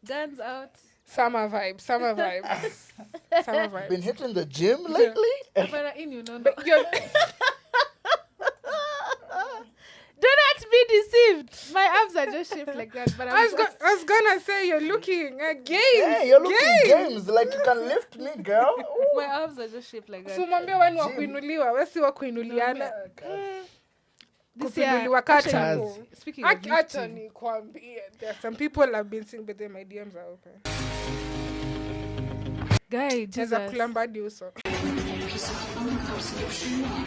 guns out.
Summer vibes. Summer vibes. Summer vibes.
Been hitting the gym lately?
But in you know.
But you're
Do not be deceived. My abs are just shaped like that. But
I was gonna say you're looking at games.
Hey, you're looking games. Like, you can lift me, girl. Ooh.
my abs are just shaped like that.
Sumwambia wani wa kuinuliwa, wewe si wa kuinuliana.
This year,
Kuinuliwa
actually,
kata.
speaking of
Acha
lifting,
nikwambie. There are some people I've been seeing, but then my DMs are open.
guy,
There's a
Jesus.
kulambadi also.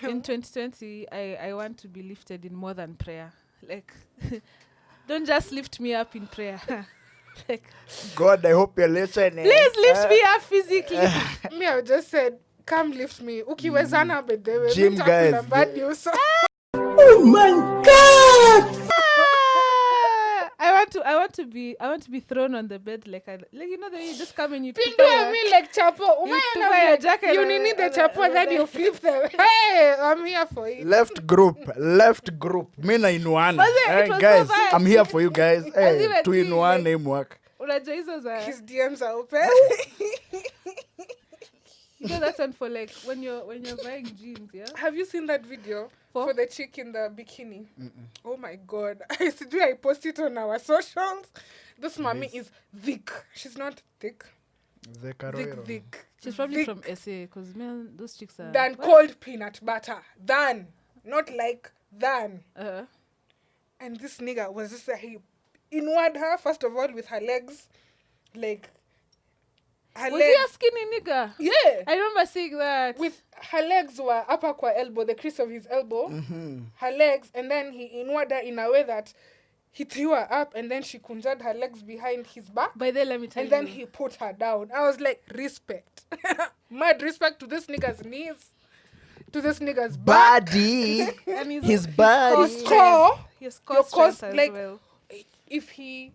In 2020, I want to be lifted in more than prayer. Like, don't just lift me up in prayer. Like,
God, I hope you're listening.
please lift me up physically.
Me, I just said, come lift me. Ukiwezana bedewe.
Gym
Mita
guys.
kulambadi also.
I want to be thrown on the bed like you know the way you just come and you
Pindua me like chapo.
tupa your jacket
You
and-
need the
and-
chapo,
and
then
then-
you flip them. Hey, I'm here for it.
Left group. Mina inuana.
Was it? It
Hey,
was so
guys,
bad.
I'm here for you guys. Hey,
even
to
seeing,
inuana
like-
name work.
Unajua hizo za
His DMs are open.
you know that one for like when you're buying jeans, yeah.
Have you seen that video
For?
for the chick in the bikini? Oh my god. I post it on our socials. This mommy is thick. She's not thick.
The Caroero.
Thick.
She's probably
Thick
from SA because man, those chicks are.
Than
What?
cold peanut butter. Than. Not like than. And this nigga was just he inward her, first of all, with her legs. Like, her
Was he a
legs.
skinny nigga?
Yeah.
I remember seeing that.
With her legs were upper qua elbow, the crease of his elbow. Her legs, and then he inward her in a way that he threw her up, and then she kunjad her legs behind his back.
By then, let me tell
And
you.
then he put her down. I was like, respect. Mad respect to this nigga's knees, to this nigga's back.
Body.
and
His body.
His core.
His
Your
core
core,
strength as
like-
well.
If he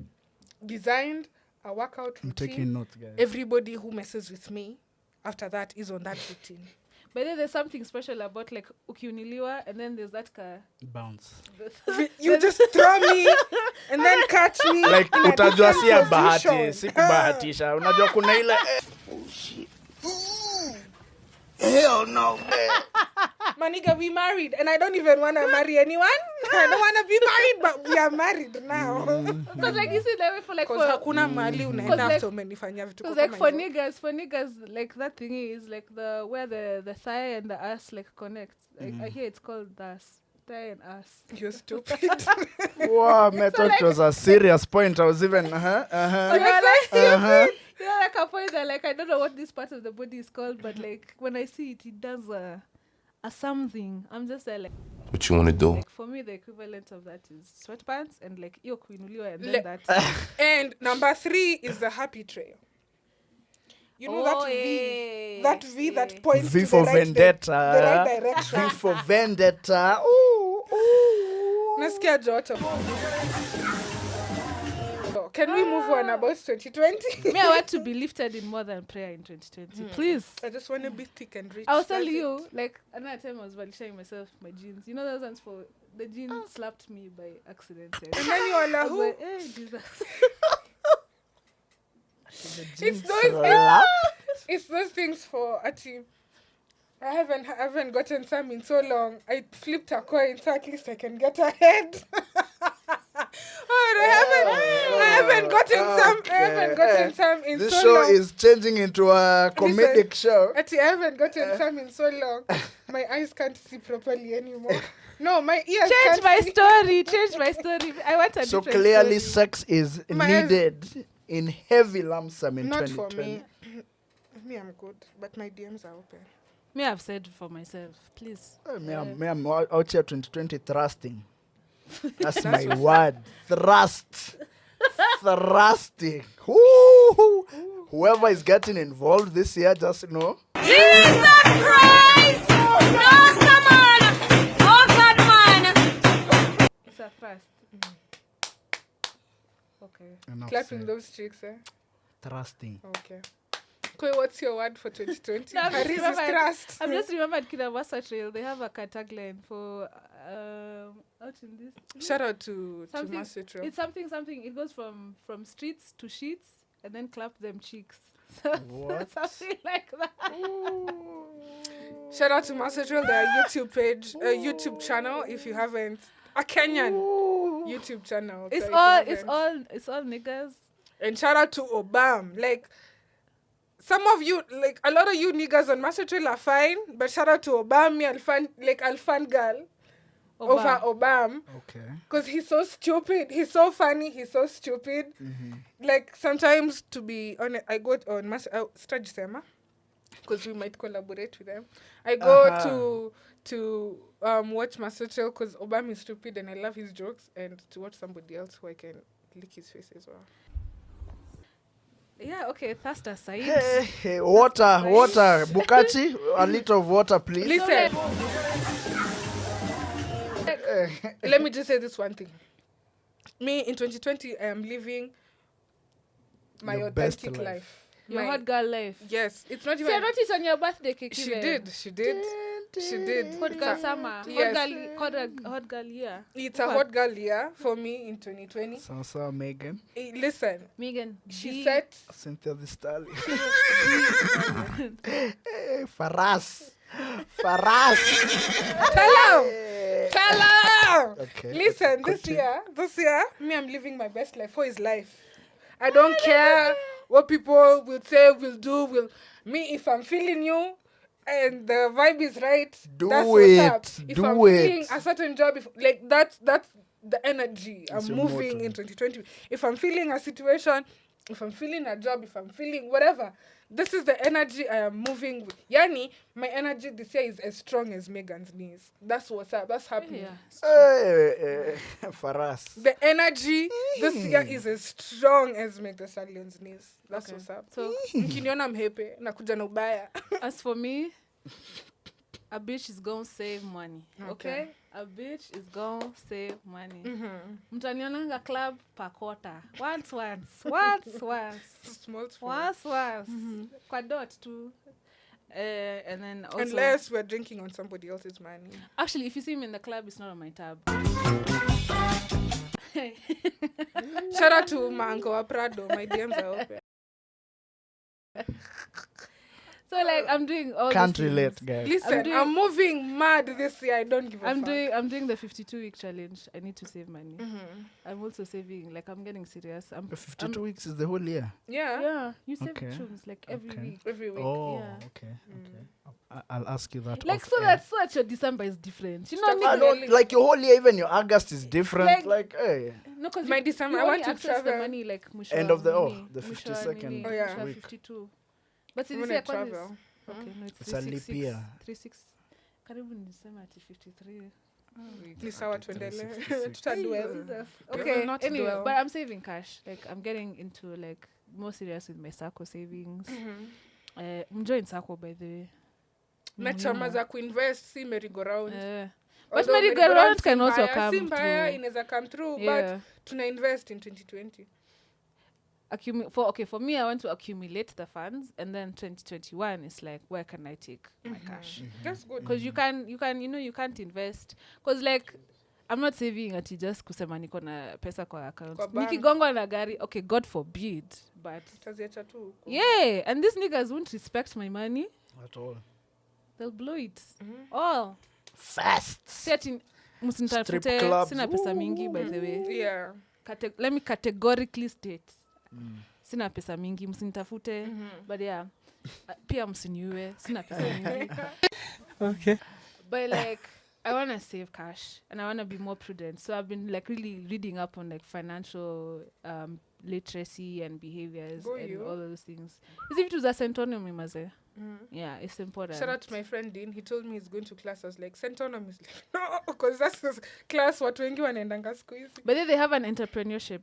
designed a workout
I'm
routine,
taking notes, guys.
everybody who messes with me after that is on that routine.
But then there's something special about like ukiuniliwa, and then there's that car.
Bounce.
You just throw me and then catch me.
Like,
in a
utajua si ya
different
bahati,
position.
si kubahatisha. Unajua kuna ile... Hell no, man.
My nigga, we married and I don't even want to marry anyone. I don't want to be married, but we are married now.
Because like you see that way for like
Because hakuna mali unaenda
like-
after umenifanyia vitu
because
kama
like for
hizo.
niggas like that thing is like the where the thigh and the ass like connect. Like I hear it's called thigh and ass.
You're stupid.
Wow, I thought it was a serious point. I was even,
You're like you know, like a point that like I don't know what this part of the body is called, but like when I see it, it does a something. I'm just like
What you want to do?
like for me the equivalent of that is sweatpants and like iyo kuinuliwa and then that.
And number 3 is the happy trail. You know that V? That V that points
V
to
for
the right
vendetta.
the right direction.
V for vendetta. Ooh, ooh.
Nasikia joto. Can we move on about 2020?
Me, I want to be lifted in more than prayer in 2020. Please.
I just want to be thick and rich.
I was
That's
telling
it.
you, like another time I was showing myself my jeans. You know those ones for the jeans slapped me by accident.
And then you are
I
like,
was
who?
like, hey, Jesus.
It's those things for Ati. I haven't gotten some in so long. I flipped a coin so at least I can get ahead. I haven't gotten some in
This
so
show
long.
is changing into a comedic show.
Ati, I haven't gotten some in so long. My eyes can't see properly anymore. No, my ears
Change
can't
my
see.
story. Change my story. I want a
So
different
clearly
story.
sex is
My eyes-
needed in heavy lump sum in
Not for
2020.
me. Me, I'm good, but my DMs are open.
Me, I've said for myself. Please.
Me, I'm out here 2020 thrusting. That's my word. Thrust. Thrusting. Woo! Whoever is getting involved this year, just know.
Jesus Christ! No, come on! Oh, God, man!
It's a first. Okay.
Enough
Clapping
said.
those cheeks, eh?
Thrusting.
Okay. Koi, what's your word for 2020?
No, I'm just
Haris is
remembered-
trust.
I've just remembered Kinabasa Trail. They have a tagline for out in this.
Shout out to
Something-
Master Trail.
It's something. It goes from streets to sheets and then clap them cheeks.
What?
Something like that.
Shout out to Master Trail, their YouTube page, YouTube channel. If you haven't, a Kenyan YouTube channel.
It's
so if
all.
you
It's
haven't.
all. It's all niggas.
And shout out to Obam. Like, some of you, like a lot of you niggas on Master Trail are fine, but shout out to Obam. Me, I'll fan girl over Obam.
Okay.
Because he's so stupid. He's so funny. He's so stupid. Like, sometimes, to be honest, I go on Sema, because we might collaborate with them. I go to watch Master Trail because Obama is stupid and I love his jokes, and to watch somebody else who I can lick his face as well.
Yeah. Okay. Thirst aside.
Hey, water. Bukati, a liter of water, please.
Listen, let me just say this one thing. Me, in 2020, I am living my
Your best
authentic
life.
life.
Your
My-
hot girl life.
Yes, it's not
See, I
even...
noticed on your birthday cake.
She did.
Hot girl summer.
Yes.
Hot girl year.
It's a hot girl year for me in 2020.
So Megan.
Listen,
Megan.
she said...
Cynthia the Stallion. Hey, Faras.
Tell her!
Okay.
Listen, this year, me, I'm living my best life for his life. I don't care what people will say, will do, me, if I'm feeling you and the vibe is right,
Do
that's
it.
what's up. If
Do
I'm
it.
feeling a certain job, that's the energy
That's
I'm
your
moving
motto.
in 2020. If I'm feeling a situation, if I'm feeling a job, if I'm feeling whatever, this is the energy I am moving with. Yani, my energy this year is as strong as Megan's knees. That's what's up. That's happening.
Yeah.
Hey, Faras.
The energy this year is as strong as Meg the Stallion's knees. That's
Okay.
what's up.
So
Mkiniona mhepe, nakuja na ubaya.
as for me, a bitch is gonna save money. Okay? A bitch is gonna save money. Mtanionanga club per quarter. Once.
Small.
Once. Kwa dot too. And then also...
Unless we're drinking on somebody else's money.
Actually, if you see me in the club, it's not on my tab.
Shout out to my uncle Prado. My DMs are open.
So like I'm doing all
Can't
those
relate,
things.
guys.
Listen,
doing-
I'm moving mad this year. I don't give a
I'm
fuck.
doing the 52-week challenge. I need to save money. I'm also saving. Like I'm getting serious. I'm
52 weeks is the whole year.
Yeah.
Yeah, you save
Okay.
tunes like every
Okay.
week.
Every week.
Oh,
Yeah.
okay. I'll ask you that.
Like
off
so
air.
that's so that your December is different. You know,
Stop
nigga,
I don't like your whole year. Even your August is different. Like, hey,
no, because
My December, I want to
access the
travel.
money like mwisho
End of the-
wa
oh,
nini,
the
mwisho wa
52nd
nini,
Oh, yeah.
mwisho wa
week.
52. But
I
see,
wanna
this year
travel.
okay, no,
It's a leap year.
36. Karibu ni December ati 53.
Ni sawa tuendelee.
366.
Tutadwell. We
Okay,
will not
anyway,
dwell.
but I'm saving cash. Like I'm getting into like more serious with my Sacco savings. I'm joining Sacco by the way.
Na chama za kuinvest si merry-go-round.
But
Although
merry-go-round
si
can also
mbaya,
come
si mbaya,
through.
inaweza come through,
Yeah.
but tuna invest in 2020.
For me, I want to accumulate the funds, and then 2021 is like, where can I take my cash?
That's good.
Because you can't invest. Because like, I'm not saving ati just kusema niko na pesa kwa account.
Kwa bank.
Nikigongwa na gari, okay, God forbid, but
Taziacha tu huko.
yeah, and these niggas won't respect my money.
at all.
They'll blow it all.
Fast.
Strip msinitafute,
clubs.
sina pesa mingi by the way.
Yeah.
Let me categorically state. Sina pesa mingi, msinitafute. But yeah, pia msiniue, sina pesa mingi.
Okay.
But like, I want to save cash and I want to be more prudent. So I've been like really reading up on like financial literacy and behaviors
Go
and
you.
all those things. Is it to St. Anthony, maze? Yeah, it's important.
Shout out to my friend Dean. He told me he's going to class. I was like, St. Onam is like, no, because that's the class watu wengi wanaendanga siku hizi.
But then they have an entrepreneurship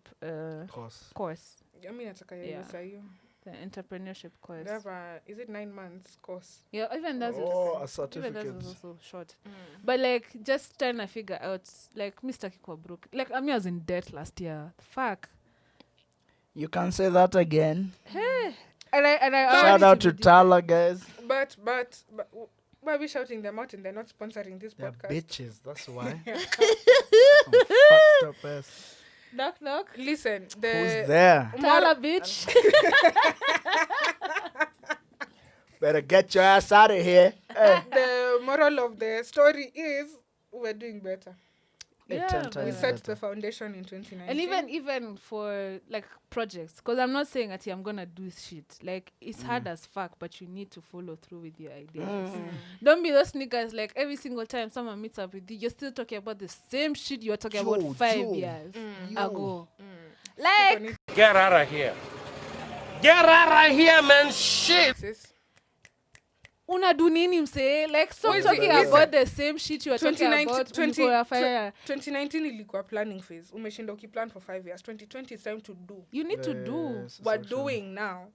course.
Mi nataka ya
Yeah.
hiyo saa hiyo.
The entrepreneurship course.
They have a, is it 9 months course?
Yeah, even that's
Oh, a
even
certificate.
that's also short. But like, just trying to figure out, like, Mr. Kiko broke. Like, I was in debt last year. Fuck.
You can say that again.
And I
Shout
already
out to
did-
Tala, guys.
But why are we shouting them out and they're not sponsoring this
They're
podcast?
bitches. That's why. Some fucked up ass.
Knock knock.
Listen,
Who's
the
there?
Tala bitch.
Better get your ass out of here. Hey.
the moral of the story is we're doing better.
Yeah,
10
but-
We
times
set
better.
the foundation in 2019.
And even for like projects, because I'm not saying that I'm gonna do shit. Like it's hard as fuck, but you need to follow through with your ideas. Don't be those niggas like every single time someone meets up with you, you're still talking about the same shit you were talking
Yo,
about 5
yo,
years
yo.
ago. Like
Get out of here. Get out of here, man. Shit.
Sis.
unadu nini msee? Like stop
Wait,
talking
listen.
about the same shit you were talking
2019
about.
20
ulikuwa unafanya.
2019 ilikuwa planning phase. Umeshinda ukiplan for 5 years. 2020 is time to do.
You need to do.
Yes,
We're
actually
doing now.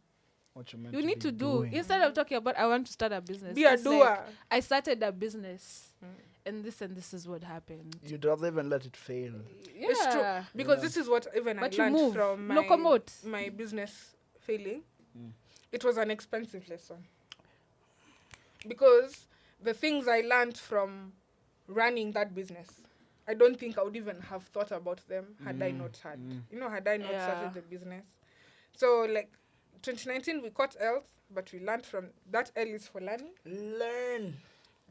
what meant
You need
be
to do.
doing.
Instead of talking about I want to start a business.
Be a
it's like,
doer.
I started a business and this is what happened.
You'd rather even let it fail.
Yeah.
It's true. Because this is what even
But
I
you
learned
move.
from
Locomote.
my business failing. It was an expensive lesson. Because the things I learned from running that business, I don't think I would even have thought about them had I not had. You know, had I not
Yeah.
started the business. So, like, 2019, we caught L's, but we learned from that. L is for learning.
Learn.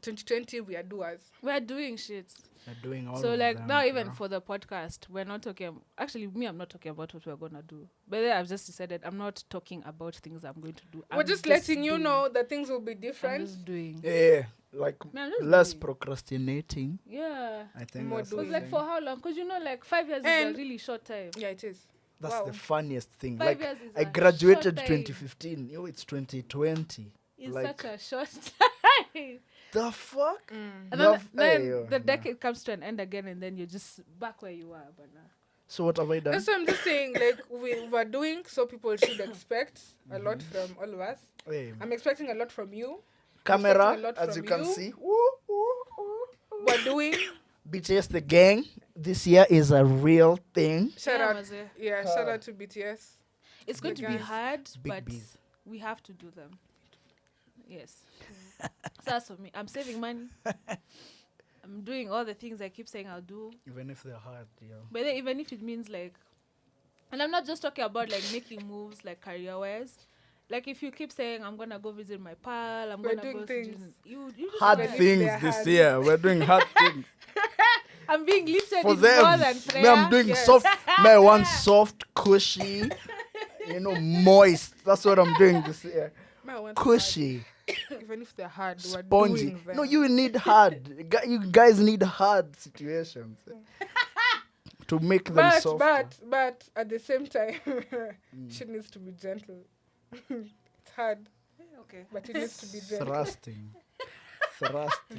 2020, we are doers.
We're doing shit.
They're doing all
So
of
like
them,
now even
bro.
for the podcast, we're not talking actually me, I'm not talking about what we're gonna do. But then I've just decided I'm not talking about things I'm going to do.
We're just letting you know that things will be
I'm
different.
just doing.
Yeah, like
Man, I'm just
less
doing.
procrastinating.
Yeah.
I think
More
that's the
Because
doing.
like for how long? Because you know, like 5 years is
And-
a really short time.
Yeah, it is.
That's
Wow.
the funniest thing.
5
Like
years is
I
a
graduated
short time.
2015. Yo, it's 2020.
It's
like
such a short time.
the fuck.
And
Love-
then
hey, yo,
the
nah.
decade comes to an end again, and then you're just back where you were. But now.
So what have I done?
That's what I'm just saying. Like, we were doing, so people should expect a lot from all of us.
Hey,
I'm expecting a lot from you.
camera,
expecting a lot
as
from
you can
you.
see.
We're doing.
BTS the gang. This year is a real thing.
Shout
Yeah,
out.
Maze.
Yeah, shout out to BTS.
It's going to be
guys.
hard,
big
but
bees.
we have to do them. Yes. So that's for me. I'm saving money. I'm doing all the things I keep saying I'll do.
Even if they're hard, yo.
But then even if it means like, and I'm not just talking about like making moves like career-wise, like if you keep saying I'm gonna go visit my pal, I'm
We're
gonna
doing
go
things.
you just
Hard
Even if
things
they're
this
hard.
year. We're doing hard things.
I'm being lifted
For
is more
them.
than
Me,
prayer.
I'm doing
Yes.
soft. Me, I want soft, cushy, moist. That's what I'm doing this year.
Man, I want
Cushy,
hard. Even if they're hard, we're
spongy.
doing them.
No, you need hard. You guys need hard situations to make them soft.
But at the same time, she needs to be gentle. It's hard,
Okay.
but it needs to be gentle.
Thrusting.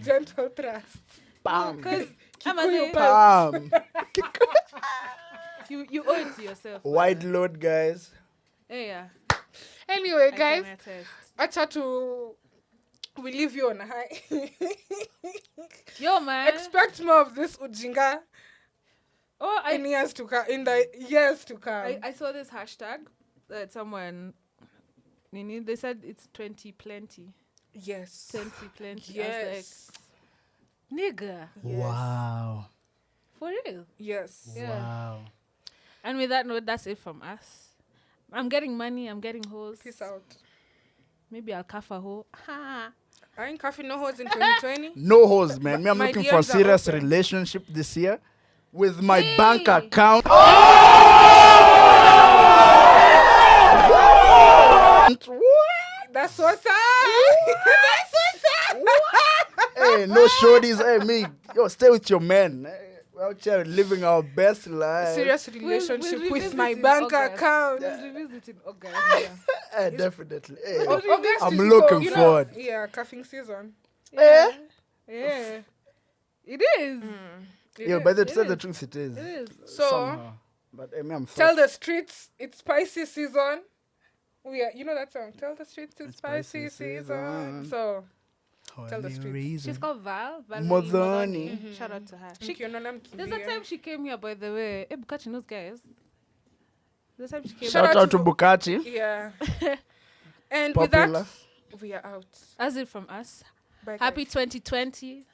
Gentle thrust.
Bam.
Because
Bam.
you owe it to yourself.
Wide load, guys.
Yeah.
Anyway,
I
guys,
can attest.
acha to we leave you on a high.
Yo, man.
Expect more of this ujinga
Oh,
in the years to come.
I saw this hashtag that someone, they said it's 20 plenty.
Yes.
20 plenty.
Yes.
I was like, nigga.
Yes.
Wow.
For real.
Yes.
Yeah.
Wow.
And with that note, that's it from us. I'm getting money. I'm getting hoes.
Peace out.
Maybe I'll cuff a hoe. Ha.
I ain't coughing no hoes in 2020.
No hoes, man. Me, I'm
My
looking for a
DMs are
serious
open.
relationship this year with my
Hey.
bank account.
That's what's up. That's what's up.
Hey, no shorties. Hey, me. Yo, stay with your man. Hey, we're out here living our best life.
Serious
We'll
relationship with
revisit
my
in
bank
August.
account.
We'll revisit in August.
Hey, definitely. Hey.
August
I'm
is
looking
you know,
forward.
Yeah, coughing season.
Eh?
Yeah. It is.
Yeah, but to
It
tell the
is.
truth, it is.
It is.
So
Somehow. But hey, me, I'm
tell the streets it's spicy season. We are, you know that song. Tell the streets it's spicy season. So tell the streets.
She's called Val.
Modoni.
Shout out to her. There's a
There's
time she came here, by the way. Hey, Bukachi knows guys. There's a time she came
Shout
Shout
out
out to
to-
Bukachi.
Yeah. And
Popular.
with that, we are out.
That's it from us.
Bye,
Happy
guys.
2020.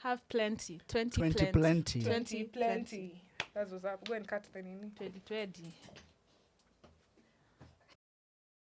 Have plenty. 20
20
plenty.
plenty.
20 plenty.
That's what's up. Go and cut the nini.
2020.